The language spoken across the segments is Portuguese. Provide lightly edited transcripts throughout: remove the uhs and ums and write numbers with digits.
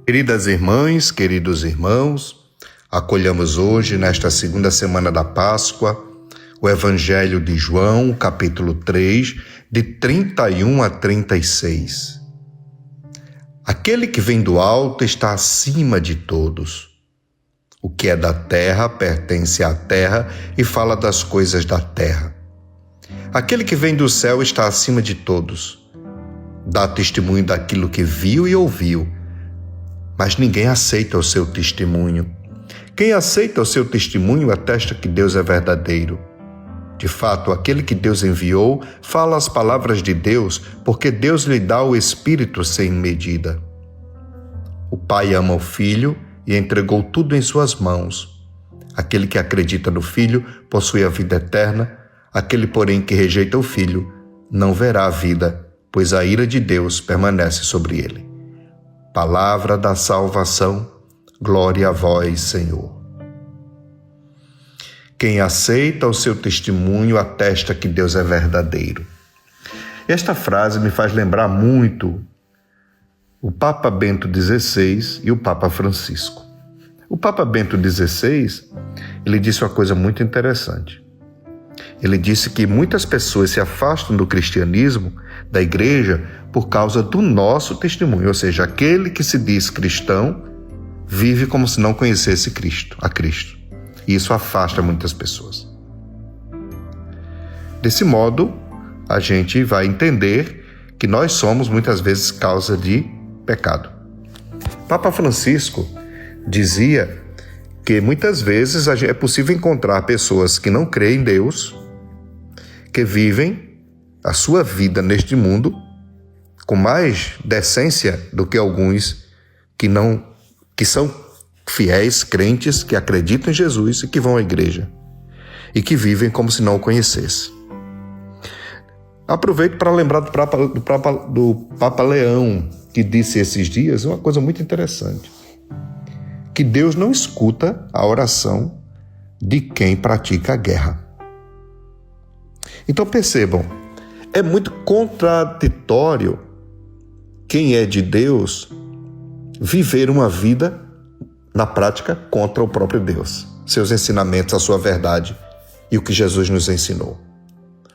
Queridas irmãs, queridos irmãos, acolhamos hoje, nesta segunda semana da Páscoa, o Evangelho de João, capítulo 3, de 31 a 36. Aquele que vem do alto está acima de todos. O que é da terra pertence à terra e fala das coisas da terra. Aquele que vem do céu está acima de todos. Dá testemunho daquilo que viu e ouviu, mas ninguém aceita o seu testemunho. Quem aceita o seu testemunho atesta que Deus é verdadeiro. De fato, aquele que Deus enviou fala as palavras de Deus, porque Deus lhe dá o Espírito sem medida. O Pai ama o Filho e entregou tudo em suas mãos. Aquele que acredita no Filho possui a vida eterna. Aquele, porém, que rejeita o Filho não verá a vida, pois a ira de Deus permanece sobre ele. Palavra da salvação, glória a vós, Senhor. Quem aceita o seu testemunho atesta que Deus é verdadeiro. Esta frase me faz lembrar muito o Papa Bento XVI e o Papa Francisco. O Papa Bento XVI, ele disse uma coisa muito interessante. Ele disse que muitas pessoas se afastam do cristianismo, da igreja, por causa do nosso testemunho. Ou seja, aquele que se diz cristão vive como se não conhecesse a Cristo. E isso afasta muitas pessoas. Desse modo, a gente vai entender que nós somos muitas vezes causa de pecado. Papa Francisco dizia que muitas vezes é possível encontrar pessoas que não creem em Deus, que vivem a sua vida neste mundo com mais decência do que alguns que são fiéis, crentes, que acreditam em Jesus e que vão à igreja e que vivem como se não o conhecesse. Aproveito para lembrar do Papa Leão, que disse esses dias uma coisa muito interessante, que Deus não escuta a oração de quem pratica a guerra. Então percebam, é muito contraditório quem é de Deus viver uma vida na prática contra o próprio Deus, seus ensinamentos, a sua verdade e o que Jesus nos ensinou.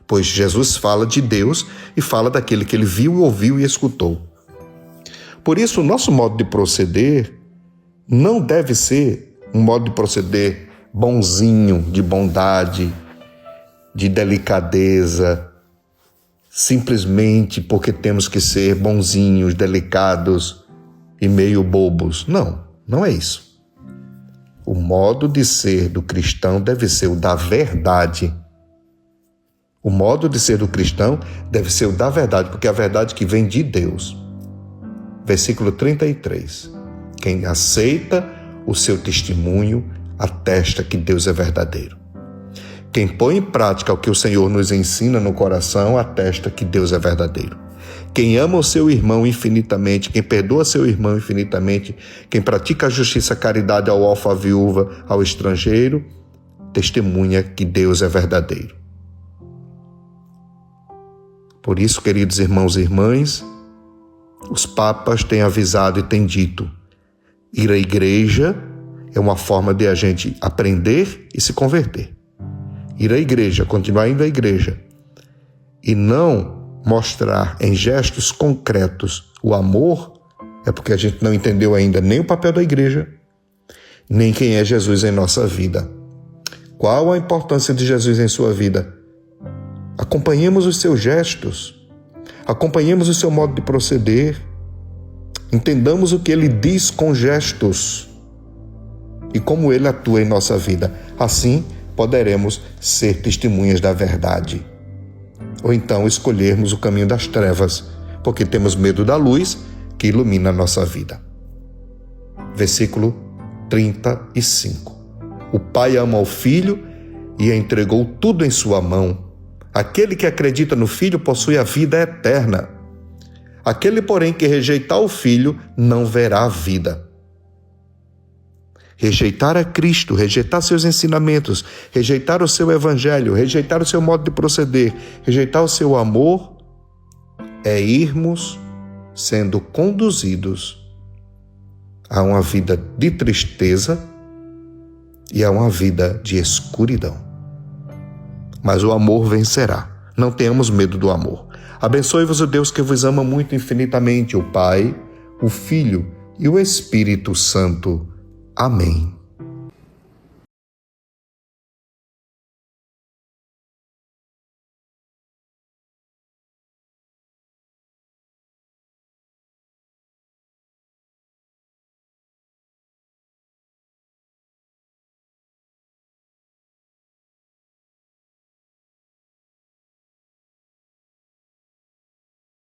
Pois Jesus fala de Deus e fala daquele que ele viu, ouviu e escutou. Por isso, o nosso modo de proceder não deve ser um modo de proceder bonzinho, de bondade, de delicadeza, simplesmente porque temos que ser bonzinhos, delicados e meio bobos. Não é isso. O modo de ser do cristão deve ser o da verdade. O modo de ser do cristão deve ser o da verdade, porque é a verdade que vem de Deus. Versículo 33. Quem aceita o seu testemunho atesta que Deus é verdadeiro. Quem põe em prática o que o Senhor nos ensina no coração atesta que Deus é verdadeiro. Quem ama o seu irmão infinitamente, quem perdoa seu irmão infinitamente, quem pratica a justiça, a caridade ao órfão, à viúva, ao estrangeiro, testemunha que Deus é verdadeiro. Por isso, queridos irmãos e irmãs, os papas têm avisado e têm dito: ir à igreja é uma forma de a gente aprender e se converter. Ir à igreja, continuar indo à igreja e não mostrar em gestos concretos o amor, é porque a gente não entendeu ainda nem o papel da igreja, nem quem é Jesus em nossa vida. Qual a importância de Jesus em sua vida? Acompanhemos os seus gestos, acompanhemos o seu modo de proceder, entendamos o que ele diz com gestos e como ele atua em nossa vida. Assim, poderemos ser testemunhas da verdade. Ou então escolhermos o caminho das trevas, porque temos medo da luz que ilumina a nossa vida. Versículo 35. O Pai ama o Filho e entregou tudo em sua mão. Aquele que acredita no Filho possui a vida eterna. Aquele, porém, que rejeitar o Filho não verá a vida. Rejeitar a Cristo, rejeitar seus ensinamentos, rejeitar o seu evangelho, rejeitar o seu modo de proceder, rejeitar o seu amor, é irmos sendo conduzidos Há uma vida de tristeza e há uma vida de escuridão. Mas o amor vencerá. Não tenhamos medo do amor. Abençoe-vos o Deus que vos ama muito infinitamente, o Pai, o Filho e o Espírito Santo. Amém.